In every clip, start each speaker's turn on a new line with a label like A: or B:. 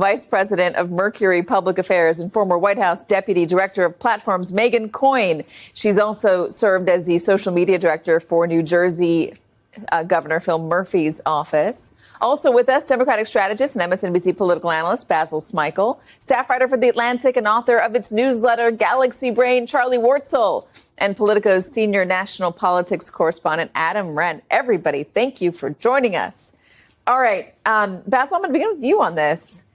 A: Vice President of Mercury Public Affairs and former White House Deputy Director of Platforms, Megan Coyne. She's also served as the social media director for New Jersey Governor Phil Murphy's office. Also with us, Democratic strategist and MSNBC political analyst Basil Smikle, staff writer for The Atlantic and author of its newsletter Galaxy Brain, Charlie Wartzel, and Politico's senior national politics correspondent Adam Wren. Everybody, thank you for joining us. All right, Basil, I'm going to begin with you on this.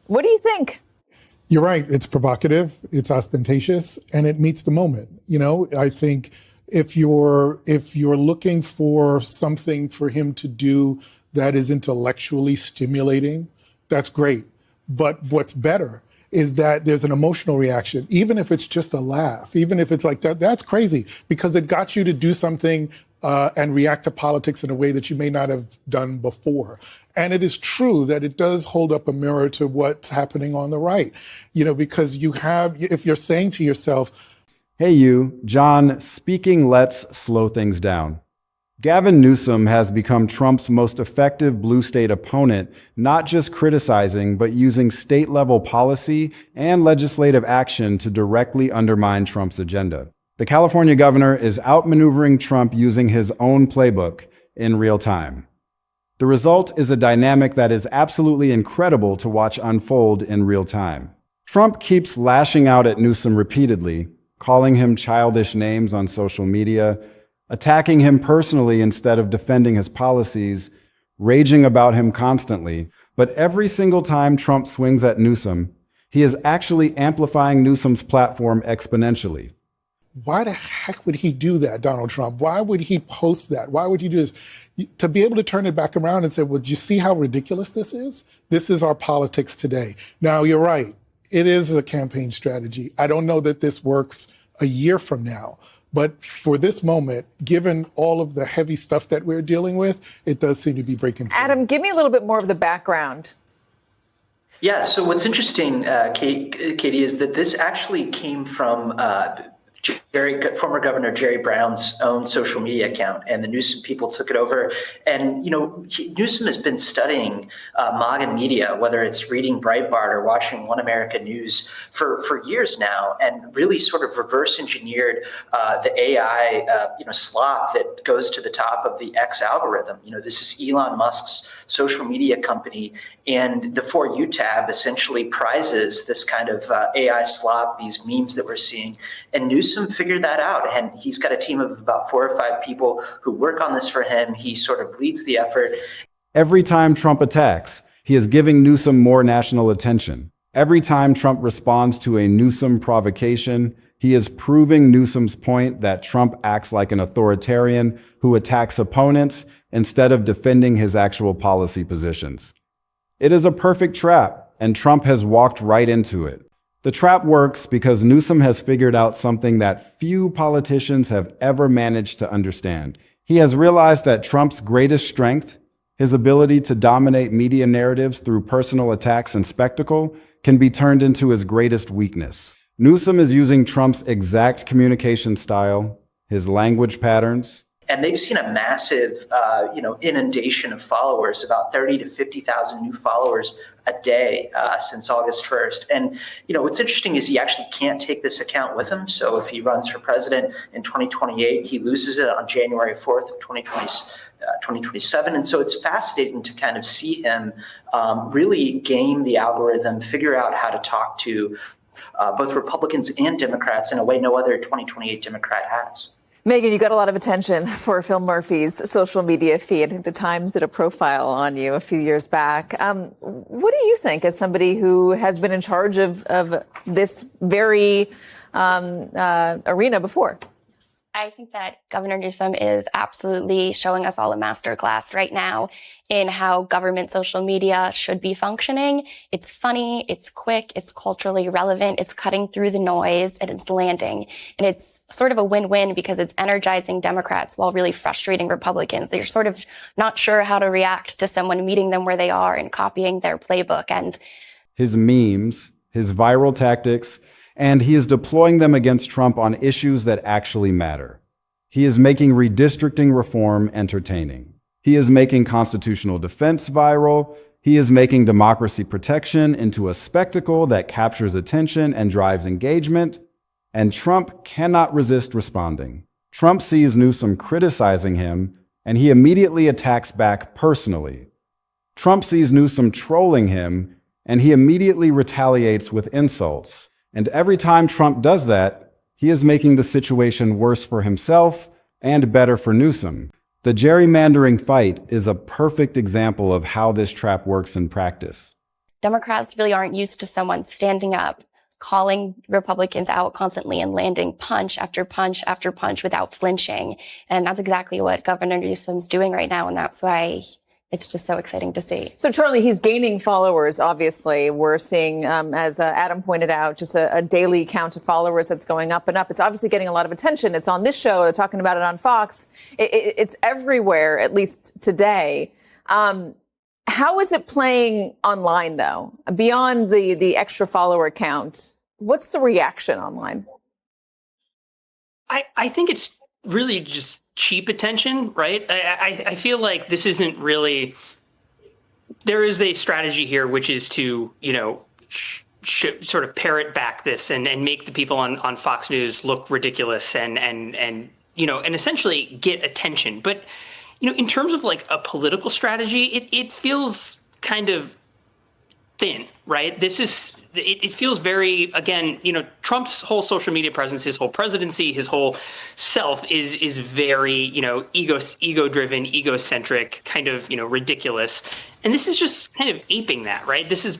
A: What do you think?
B: You're right. It's provocative, it's ostentatious, and it meets the moment. You know, I think if you're looking for something for him to do that is intellectually stimulating, that's great. But what's better is that there's an emotional reaction, even if it's just a laugh, even if it's like that, that's crazy, because it got you to do something and react to politics in a way that you may not have done before. And it is true that it does hold up a mirror to what's happening on the right, you know, because if you're saying to yourself,
C: hey, you, John, speaking, let's slow things down. Gavin Newsom has become Trump's most effective blue state opponent, not just criticizing, but using state-level policy and legislative action to directly undermine Trump's agenda. The California governor is outmaneuvering Trump using his own playbook in real time. The result is a dynamic that is absolutely incredible to watch unfold in real time. Trump keeps lashing out at Newsom repeatedly, calling him childish names on social media, attacking him personally instead of defending his policies, raging about him constantly. But every single time Trump swings at Newsom, he is actually amplifying Newsom's platform exponentially.
B: Why the heck would he do that, Donald Trump? Why would he post that? Why would he do this? To be able to turn it back around and say, well, do you see how ridiculous this is? This is our politics today. Now, you're right. It is a campaign strategy. I don't know that this works a year from now. But for this moment, given all of the heavy stuff that we're dealing with, it does seem to be breaking through.
A: Adam, give me a little bit more of the background.
D: Yeah, so what's interesting, Katie, is that this actually came from former Governor Jerry Brown's own social media account, and the Newsom people took it over. And, you know, Newsom has been studying MAGA media, whether it's reading Breitbart or watching One America News for years now, and really sort of reverse engineered the AI, slop that goes to the top of the X algorithm. You know, this is Elon Musk's social media company, and the For You tab essentially prizes this kind of AI slop, these memes that we're seeing. And Newsom figured that out, and he's got a team of about 4 or 5 people who work on this for him. He sort of leads the effort.
C: Every time Trump attacks, he is giving Newsom more national attention. Every time Trump responds to a Newsom provocation, he is proving Newsom's point that Trump acts like an authoritarian who attacks opponents instead of defending his actual policy positions. It is a perfect trap, and Trump has walked right into it. The trap works because Newsom has figured out something that few politicians have ever managed to understand. He has realized that Trump's greatest strength, his ability to dominate media narratives through personal attacks and spectacle, can be turned into his greatest weakness. Newsom is using Trump's exact communication style, his language patterns,
D: and they've seen a massive, inundation of followers, about 30 to 50,000 new followers a day since August 1st. And, you know, what's interesting is he actually can't take this account with him. So if he runs for president in 2028, he loses it on January 4th of 2027. And so it's fascinating to kind of see him really game the algorithm, figure out how to talk to both Republicans and Democrats in a way no other 2028 Democrat has.
A: Megan, you got a lot of attention for Phil Murphy's social media feed. I think the Times did a profile on you a few years back. What do you think, as somebody who has been in charge of this very arena before?
E: I think that Governor Newsom is absolutely showing us all a masterclass right now in how government social media should be functioning. It's funny, it's quick, it's culturally relevant, it's cutting through the noise, and it's landing. And it's sort of a win-win because it's energizing Democrats while really frustrating Republicans. They're sort of not sure how to react to someone meeting them where they are and copying their playbook. And
C: his memes, his viral tactics, and he is deploying them against Trump on issues that actually matter. He is making redistricting reform entertaining. He is making constitutional defense viral. He is making democracy protection into a spectacle that captures attention and drives engagement, and Trump cannot resist responding. Trump sees Newsom criticizing him, and he immediately attacks back personally. Trump sees Newsom trolling him, and he immediately retaliates with insults. And every time Trump does that, he is making the situation worse for himself and better for Newsom. The gerrymandering fight is a perfect example of how this trap works in practice.
E: Democrats really aren't used to someone standing up, calling Republicans out constantly and landing punch after punch after punch without flinching. And that's exactly what Governor Newsom's doing right now. And that's why it's just so exciting to see.
A: So, Charlie, he's gaining followers, obviously. We're seeing, as Adam pointed out, just a daily count of followers that's going up and up. It's obviously getting a lot of attention. It's on this show. They're talking about it on Fox. It's everywhere, at least today. How is it playing online, though? Beyond the extra follower count, what's the reaction online?
F: I think it's really just cheap attention, right? I feel like this isn't really, there is a strategy here, which is to, sort of parrot back this and make the people on Fox News look ridiculous and essentially get attention. But, in terms of like a political strategy, it feels kind of thin, right? It feels very, again, Trump's whole social media presence, his whole presidency, his whole self is very, ego-driven, egocentric, kind of, ridiculous. And this is just kind of aping that, right? This is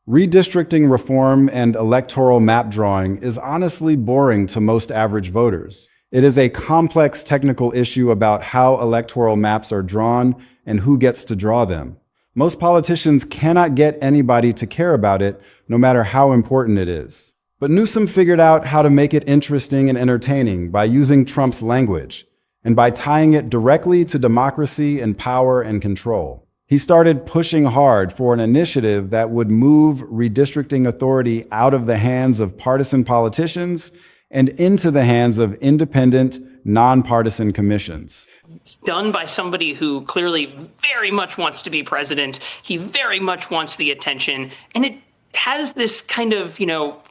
C: Redistricting reform and electoral map drawing is honestly boring to most average voters. It is a complex technical issue about how electoral maps are drawn and who gets to draw them. Most politicians cannot get anybody to care about it, no matter how important it is. But Newsom figured out how to make it interesting and entertaining by using Trump's language and by tying it directly to democracy and power and control. He started pushing hard for an initiative that would move redistricting authority out of the hands of partisan politicians and into the hands of independent, nonpartisan commissions.
F: It's done by somebody who clearly very much wants to be president. He very much wants the attention. And it has this kind of,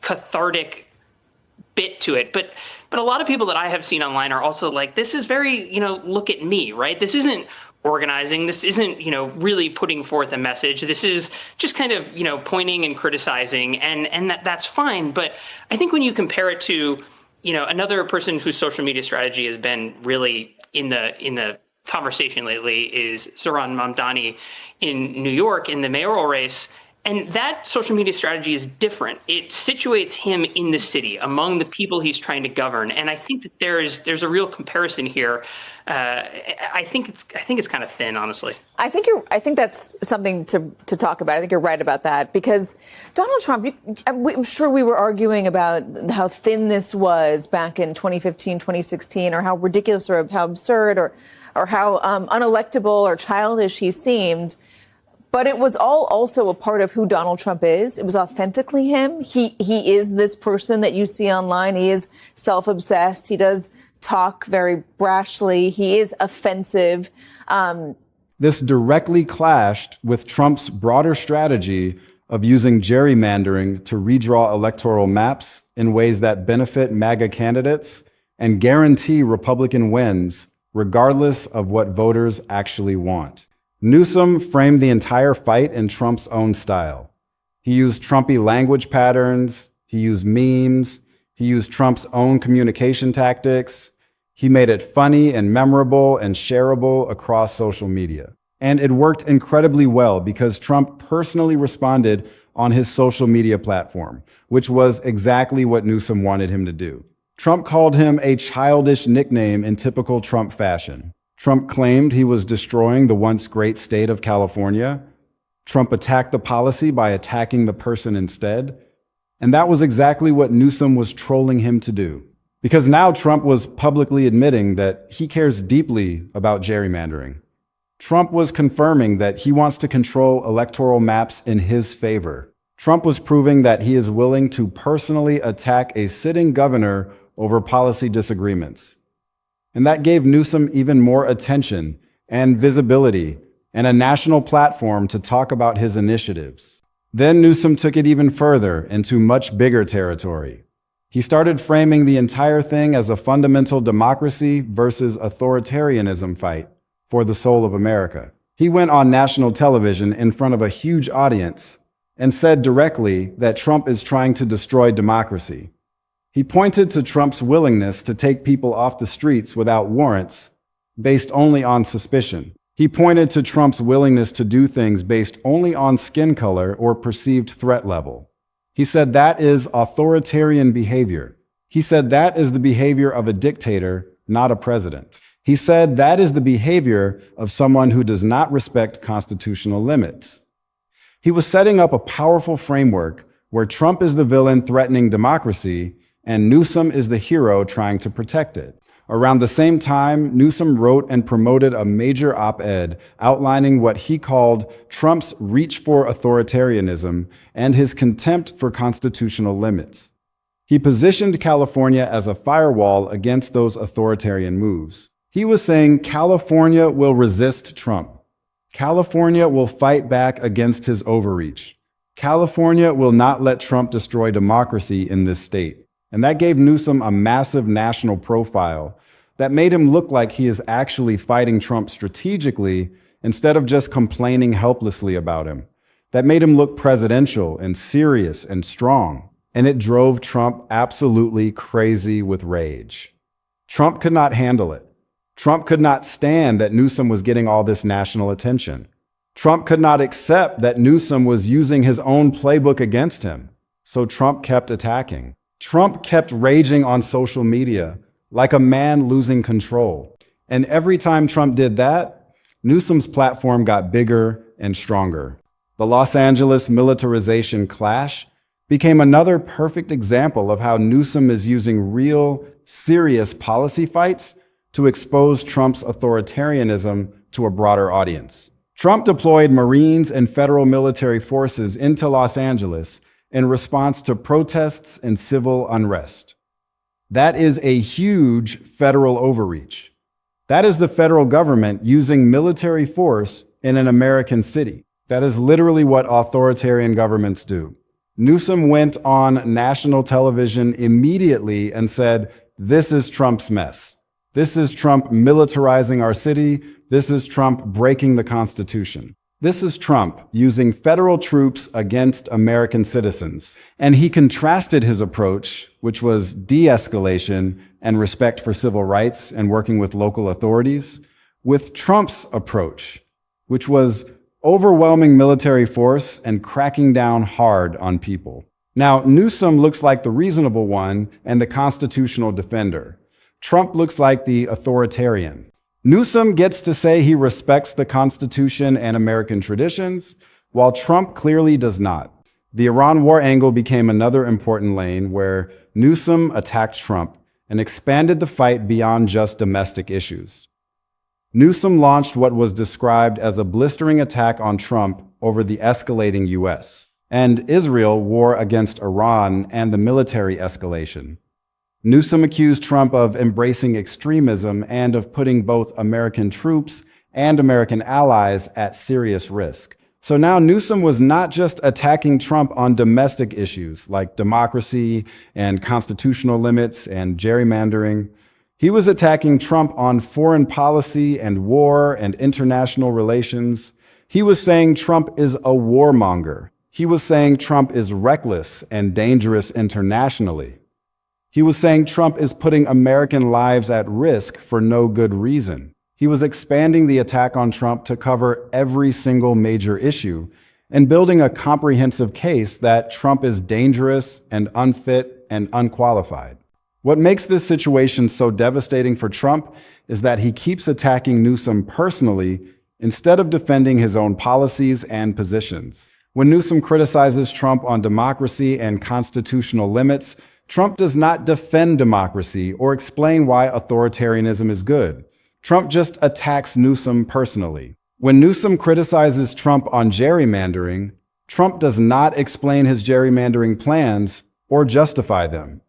F: cathartic bit to it. But a lot of people that I have seen online are also like, this is very, look at me, right? This isn't organizing. This isn't, really putting forth a message. This is just kind of, pointing and criticizing. And that's fine. But I think when you compare it to, another person whose social media strategy has been really in the conversation lately is Zohran Mamdani in New York in the mayoral race. And that social media strategy is different. It situates him in the city among the people he's trying to govern. And I think that there's a real comparison here. I think it's kind of thin, honestly.
A: I think that's something to talk about. I think you're right about that, because Donald Trump, I'm sure we were arguing about how thin this was back in 2015, 2016, or how ridiculous or how absurd or how unelectable or childish he seemed. But it was all also a part of who Donald Trump is. It was authentically him. He is this person that you see online. He is self-obsessed. He does talk very brashly. He is offensive.
C: This directly clashed with Trump's broader strategy of using gerrymandering to redraw electoral maps in ways that benefit MAGA candidates and guarantee Republican wins, regardless of what voters actually want. Newsom framed the entire fight in Trump's own style. He used Trumpy language patterns, he used memes, he used Trump's own communication tactics. He made it funny and memorable and shareable across social media. And it worked incredibly well because Trump personally responded on his social media platform, which was exactly what Newsom wanted him to do. Trump called him a childish nickname in typical Trump fashion. Trump claimed he was destroying the once great state of California. Trump attacked the policy by attacking the person instead. And that was exactly what Newsom was trolling him to do. Because now Trump was publicly admitting that he cares deeply about gerrymandering. Trump was confirming that he wants to control electoral maps in his favor. Trump was proving that he is willing to personally attack a sitting governor over policy disagreements. And that gave Newsom even more attention and visibility and a national platform to talk about his initiatives. Then Newsom took it even further into much bigger territory. He started framing the entire thing as a fundamental democracy versus authoritarianism fight for the soul of America. He went on national television in front of a huge audience and said directly that Trump is trying to destroy democracy. He pointed to Trump's willingness to take people off the streets without warrants, based only on suspicion. He pointed to Trump's willingness to do things based only on skin color or perceived threat level. He said that is authoritarian behavior. He said that is the behavior of a dictator, not a president. He said that is the behavior of someone who does not respect constitutional limits. He was setting up a powerful framework where Trump is the villain threatening democracy and Newsom is the hero trying to protect it. Around the same time, Newsom wrote and promoted a major op-ed outlining what he called Trump's reach for authoritarianism and his contempt for constitutional limits. He positioned California as a firewall against those authoritarian moves. He was saying California will resist Trump. California will fight back against his overreach. California will not let Trump destroy democracy in this state. And that gave Newsom a massive national profile that made him look like he is actually fighting Trump strategically instead of just complaining helplessly about him. That made him look presidential and serious and strong. And it drove Trump absolutely crazy with rage. Trump could not handle it. Trump could not stand that Newsom was getting all this national attention. Trump could not accept that Newsom was using his own playbook against him. So Trump kept attacking. Trump kept raging on social media like a man losing control. And every time Trump did that, Newsom's platform got bigger and stronger. The Los Angeles militarization clash became another perfect example of how Newsom is using real, serious policy fights to expose Trump's authoritarianism to a broader audience. Trump deployed Marines and federal military forces into Los Angeles in response to protests and civil unrest. That is a huge federal overreach. That is the federal government using military force in an American city. That is literally what authoritarian governments do. Newsom went on national television immediately and said, "This is Trump's mess. This is Trump militarizing our city. This is Trump breaking the Constitution. This is Trump using federal troops against American citizens." And he contrasted his approach, which was de-escalation and respect for civil rights and working with local authorities, with Trump's approach, which was overwhelming military force and cracking down hard on people. Now, Newsom looks like the reasonable one and the constitutional defender. Trump looks like the authoritarian. Newsom gets to say he respects the Constitution and American traditions, while Trump clearly does not. The Iran war angle became another important lane where Newsom attacked Trump and expanded the fight beyond just domestic issues. Newsom launched what was described as a blistering attack on Trump over the escalating US and Israel war against Iran and the military escalation. Newsom accused Trump of embracing extremism and of putting both American troops and American allies at serious risk. So now Newsom was not just attacking Trump on domestic issues like democracy and constitutional limits and gerrymandering. He was attacking Trump on foreign policy and war and international relations. He was saying Trump is a warmonger. He was saying Trump is reckless and dangerous internationally. He was saying Trump is putting American lives at risk for no good reason. He was expanding the attack on Trump to cover every single major issue and building a comprehensive case that Trump is dangerous and unfit and unqualified. What makes this situation so devastating for Trump is that he keeps attacking Newsom personally instead of defending his own policies and positions. When Newsom criticizes Trump on democracy and constitutional limits, Trump does not defend democracy or explain why authoritarianism is good. Trump just attacks Newsom personally. When Newsom criticizes Trump on gerrymandering, Trump does not explain his gerrymandering plans or justify them.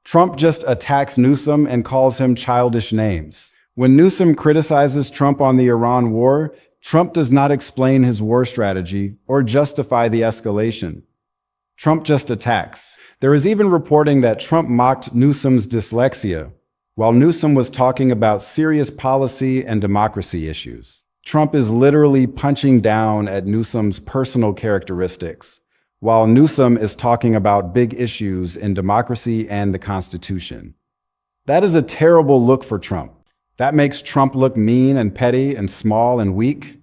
C: Trump just attacks Newsom and calls him childish names. When Newsom criticizes Trump on the Iran war, Trump does not explain his war strategy or justify the escalation. Trump just attacks. There is even reporting that Trump mocked Newsom's dyslexia while Newsom was talking about serious policy and democracy issues. Trump is literally punching down at Newsom's personal characteristics, while Newsom is talking about big issues in democracy and the Constitution. That is a terrible look for Trump. That makes Trump look mean and petty and small and weak.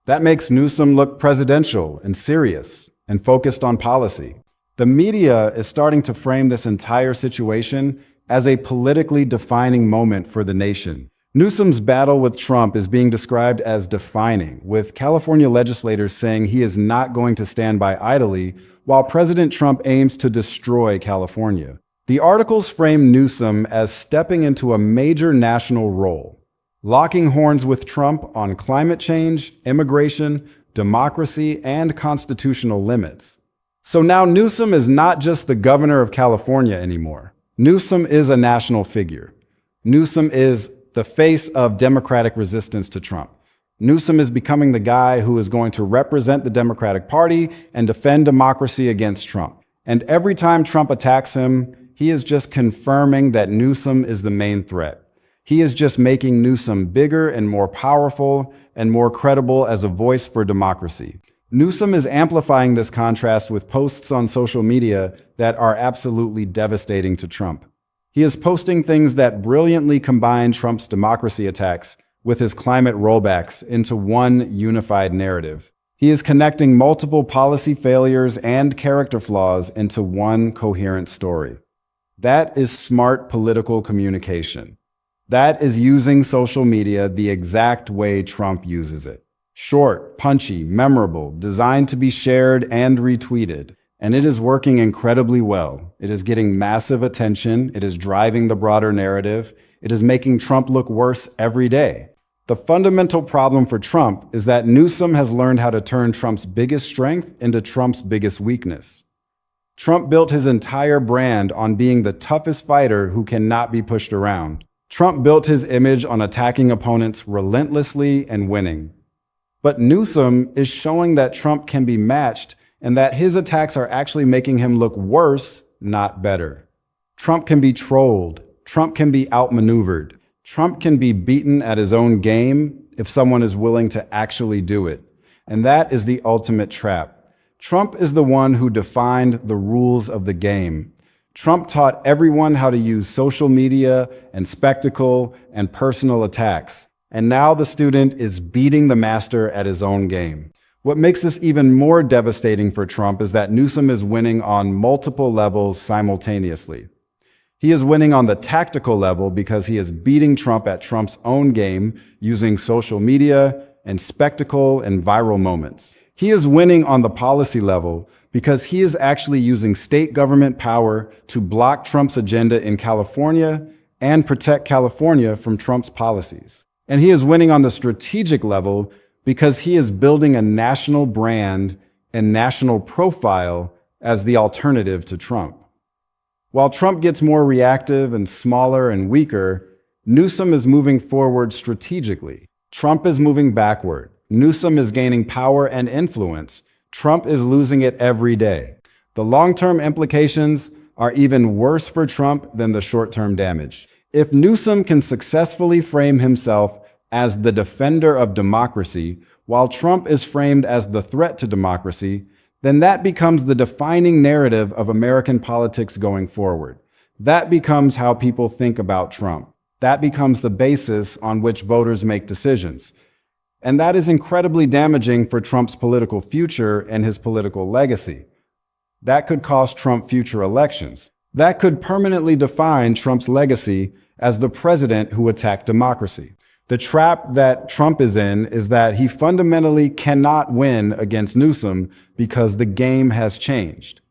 C: That makes Newsom look presidential and serious and focused on policy. The media is starting to frame this entire situation as a politically defining moment for the nation. Newsom's battle with Trump is being described as defining, with California legislators saying he is not going to stand by idly while President Trump aims to destroy California. The articles frame Newsom as stepping into a major national role, locking horns with Trump on climate change, immigration, democracy, and constitutional limits. So now Newsom is not just the governor of California anymore. Newsom is a national figure. Newsom is the face of Democratic resistance to Trump. Newsom is becoming the guy who is going to represent the Democratic Party and defend democracy against Trump. And every time Trump attacks him, he is just confirming that Newsom is the main threat. He is just making Newsom bigger and more powerful and more credible as a voice for democracy. Newsom is amplifying this contrast with posts on social media that are absolutely devastating to Trump. He is posting things that brilliantly combine Trump's democracy attacks with his climate rollbacks into one unified narrative. He is connecting multiple policy failures and character flaws into one coherent story. That is smart political communication. That is using social media the exact way Trump uses it. Short, punchy, memorable, designed to be shared and retweeted. And it is working incredibly well. It is getting massive attention. It is driving the broader narrative. It is making Trump look worse every day. The fundamental problem for Trump is that Newsom has learned how to turn Trump's biggest strength into Trump's biggest weakness. Trump built his entire brand on being the toughest fighter who cannot be pushed around. Trump built his image on attacking opponents relentlessly and winning. But Newsom is showing that Trump can be matched and that his attacks are actually making him look worse, not better. Trump can be trolled. Trump can be outmaneuvered. Trump can be beaten at his own game if someone is willing to actually do it. And that is the ultimate trap. Trump is the one who defined the rules of the game. Trump taught everyone how to use social media and spectacle and personal attacks. And now the student is beating the master at his own game. What makes this even more devastating for Trump is that Newsom is winning on multiple levels simultaneously. He is winning on the tactical level because he is beating Trump at Trump's own game using social media and spectacle and viral moments. He is winning on the policy level because he is actually using state government power to block Trump's agenda in California and protect California from Trump's policies. And he is winning on the strategic level because he is building a national brand and national profile as the alternative to Trump. While Trump gets more reactive and smaller and weaker, Newsom is moving forward strategically. Trump is moving backward. Newsom is gaining power and influence. Trump is losing it every day. The long-term implications are even worse for Trump than the short-term damage. If Newsom can successfully frame himself as the defender of democracy, while Trump is framed as the threat to democracy, then that becomes the defining narrative of American politics going forward. That becomes how people think about Trump. That becomes the basis on which voters make decisions. And that is incredibly damaging for Trump's political future and his political legacy. That could cost Trump future elections. That could permanently define Trump's legacy as the president who attacked democracy. The trap that Trump is in is that he fundamentally cannot win against Newsom because the game has changed.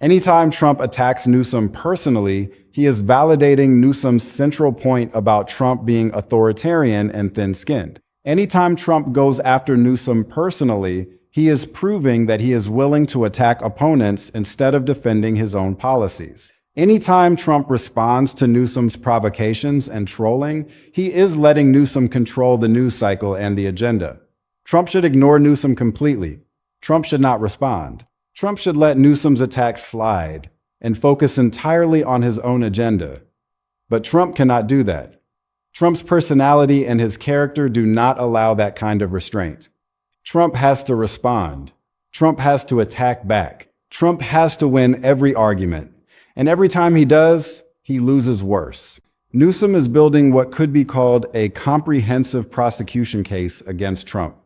C: Anytime Trump attacks Newsom personally, he is validating Newsom's central point about Trump being authoritarian and thin-skinned. Anytime Trump goes after Newsom personally, he is proving that he is willing to attack opponents instead of defending his own policies. Anytime Trump responds to Newsom's provocations and trolling, he is letting Newsom control the news cycle and the agenda. Trump should ignore Newsom completely. Trump should not respond. Trump should let Newsom's attacks slide and focus entirely on his own agenda. But Trump cannot do that. Trump's personality and his character do not allow that kind of restraint. Trump has to respond. Trump has to attack back. Trump has to win every argument. And every time he does, he loses worse. Newsom is building what could be called a comprehensive prosecution case against Trump.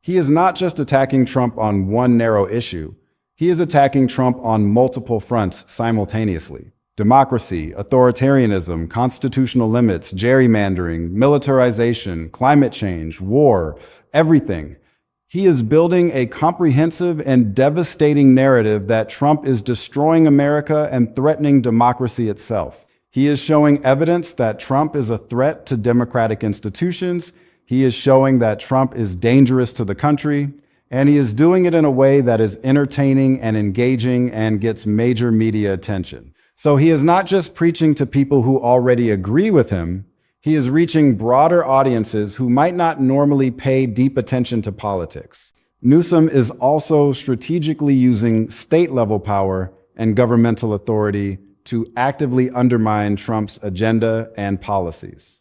C: He is not just attacking Trump on one narrow issue. He is attacking Trump on multiple fronts simultaneously. Democracy, authoritarianism, constitutional limits, gerrymandering, militarization, climate change, war, everything. He is building a comprehensive and devastating narrative that Trump is destroying America and threatening democracy itself. He is showing evidence that Trump is a threat to democratic institutions. He is showing that Trump is dangerous to the country, and he is doing it in a way that is entertaining and engaging and gets major media attention. So he is not just preaching to people who already agree with him. He is reaching broader audiences who might not normally pay deep attention to politics. Newsom is also strategically using state-level power and governmental authority to actively undermine Trump's agenda and policies.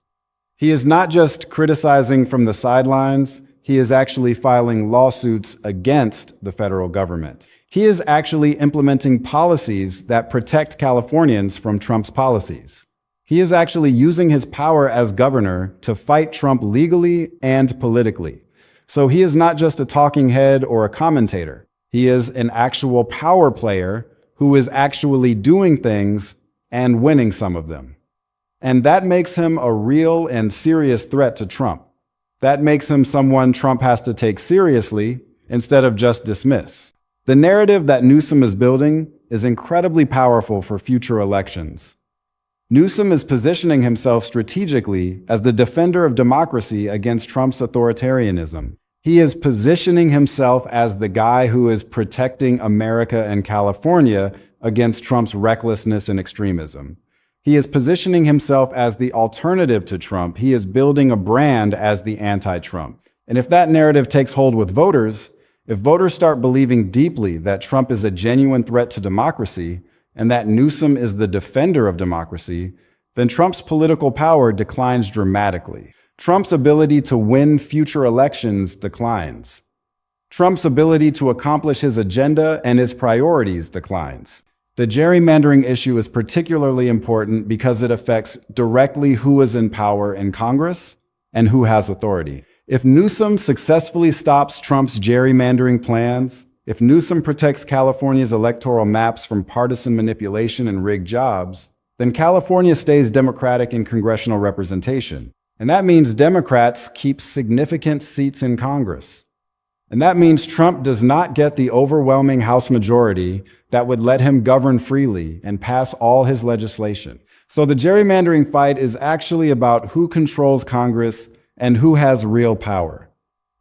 C: He is not just criticizing from the sidelines, he is actually filing lawsuits against the federal government. He is actually implementing policies that protect Californians from Trump's policies. He is actually using his power as governor to fight Trump legally and politically. So he is not just a talking head or a commentator. He is an actual power player who is actually doing things and winning some of them. And that makes him a real and serious threat to Trump. That makes him someone Trump has to take seriously instead of just dismiss. The narrative that Newsom is building is incredibly powerful for future elections. Newsom is positioning himself strategically as the defender of democracy against Trump's authoritarianism. He is positioning himself as the guy who is protecting America and California against Trump's recklessness and extremism. He is positioning himself as the alternative to Trump. He is building a brand as the anti-Trump. And if that narrative takes hold with voters, if voters start believing deeply that Trump is a genuine threat to democracy and that Newsom is the defender of democracy, then Trump's political power declines dramatically. Trump's ability to win future elections declines. Trump's ability to accomplish his agenda and his priorities declines. The gerrymandering issue is particularly important because it affects directly who is in power in Congress and who has authority. If Newsom successfully stops Trump's gerrymandering plans, if Newsom protects California's electoral maps from partisan manipulation and rigged jobs, then California stays Democratic in congressional representation. And that means Democrats keep significant seats in Congress. And that means Trump does not get the overwhelming House majority that would let him govern freely and pass all his legislation. So the gerrymandering fight is actually about who controls Congress and who has real power.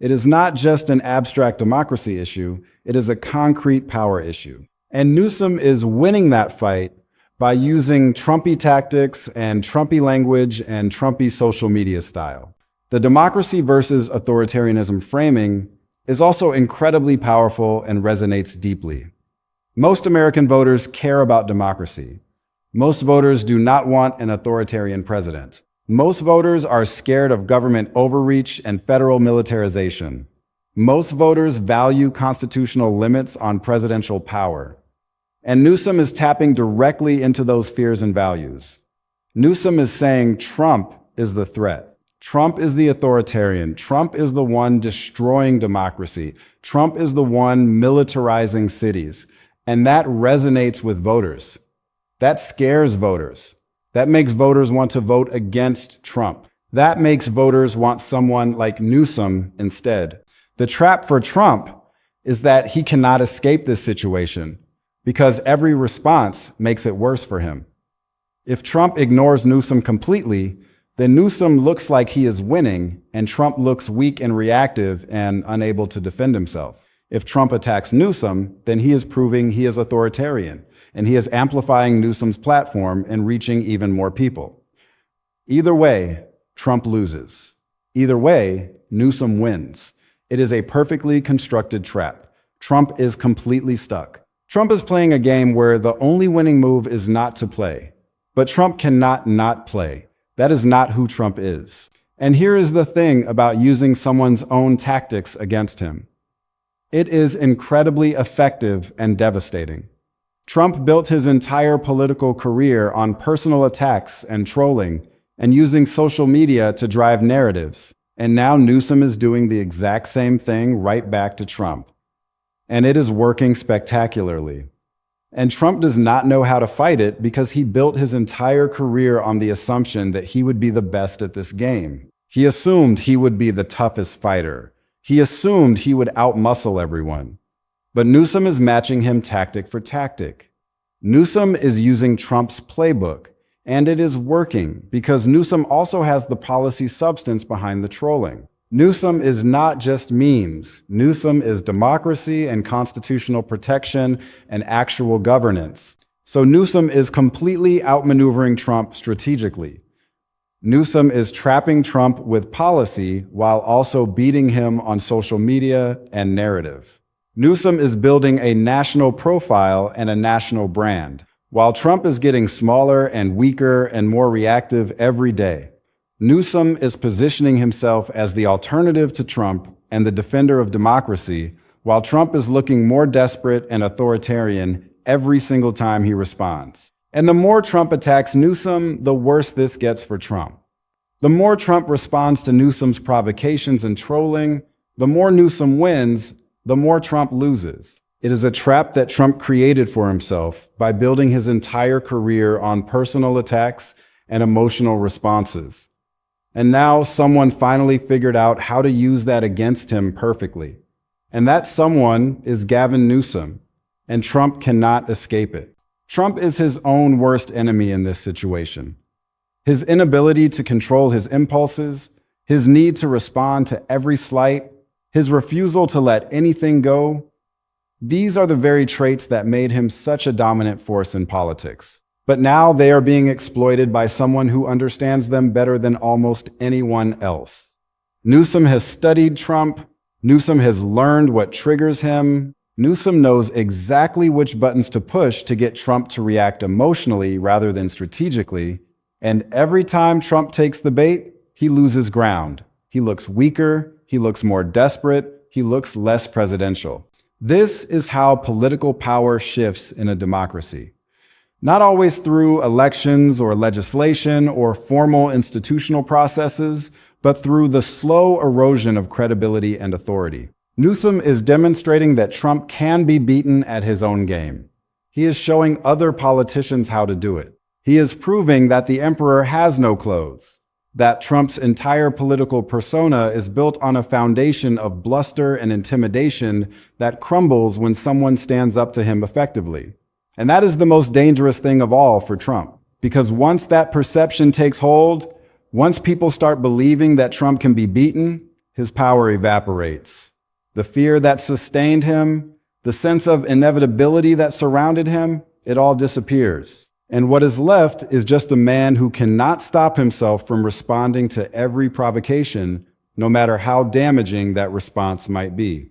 C: It is not just an abstract democracy issue, it is a concrete power issue. And Newsom is winning that fight by using Trumpy tactics and Trumpy language and Trumpy social media style. The democracy versus authoritarianism framing is also incredibly powerful and resonates deeply. Most American voters care about democracy. Most voters do not want an authoritarian president. Most voters are scared of government overreach and federal militarization. Most voters value constitutional limits on presidential power. And Newsom is tapping directly into those fears and values. Newsom is saying Trump is the threat. Trump is the authoritarian. Trump is the one destroying democracy. Trump is the one militarizing cities. And that resonates with voters. That scares voters. That makes voters want to vote against Trump. That makes voters want someone like Newsom instead. The trap for Trump is that he cannot escape this situation because every response makes it worse for him. If Trump ignores Newsom completely, then Newsom looks like he is winning and Trump looks weak and reactive and unable to defend himself. If Trump attacks Newsom, then he is proving he is authoritarian and he is amplifying Newsom's platform and reaching even more people. Either way, Trump loses. Either way, Newsom wins. It is a perfectly constructed trap. Trump is completely stuck. Trump is playing a game where the only winning move is not to play. But Trump cannot not play. That is not who Trump is. And here is the thing about using someone's own tactics against him. It is incredibly effective and devastating. Trump built his entire political career on personal attacks and trolling and using social media to drive narratives. And now Newsom is doing the exact same thing right back to Trump. And it is working spectacularly. And Trump does not know how to fight it because he built his entire career on the assumption that he would be the best at this game. He assumed he would be the toughest fighter. He assumed he would outmuscle everyone. But Newsom is matching him tactic for tactic. Newsom is using Trump's playbook, and it is working because Newsom also has the policy substance behind the trolling. Newsom is not just memes. Newsom is democracy and constitutional protection and actual governance. So Newsom is completely outmaneuvering Trump strategically. Newsom is trapping Trump with policy while also beating him on social media and narrative. Newsom is building a national profile and a national brand, while Trump is getting smaller and weaker and more reactive every day. Newsom is positioning himself as the alternative to Trump and the defender of democracy, while Trump is looking more desperate and authoritarian every single time he responds. And the more Trump attacks Newsom, the worse this gets for Trump. The more Trump responds to Newsom's provocations and trolling, the more Newsom wins, the more Trump loses. It is a trap that Trump created for himself by building his entire career on personal attacks and emotional responses. And now someone finally figured out how to use that against him perfectly. And that someone is Gavin Newsom, and Trump cannot escape it. Trump is his own worst enemy in this situation. His inability to control his impulses, his need to respond to every slight, his refusal to let anything go, these are the very traits that made him such a dominant force in politics. But now they are being exploited by someone who understands them better than almost anyone else. Newsom has studied Trump. Newsom has learned what triggers him. Newsom knows exactly which buttons to push to get Trump to react emotionally rather than strategically. And every time Trump takes the bait, he loses ground. He looks weaker. He looks more desperate. He looks less presidential. This is how political power shifts in a democracy. Not always through elections or legislation or formal institutional processes, but through the slow erosion of credibility and authority. Newsom is demonstrating that Trump can be beaten at his own game. He is showing other politicians how to do it. He is proving that the emperor has no clothes, that Trump's entire political persona is built on a foundation of bluster and intimidation that crumbles when someone stands up to him effectively. And that is the most dangerous thing of all for Trump, because once that perception takes hold, once people start believing that Trump can be beaten, his power evaporates. The fear that sustained him, the sense of inevitability that surrounded him, it all disappears. And what is left is just a man who cannot stop himself from responding to every provocation, no matter how damaging that response might be.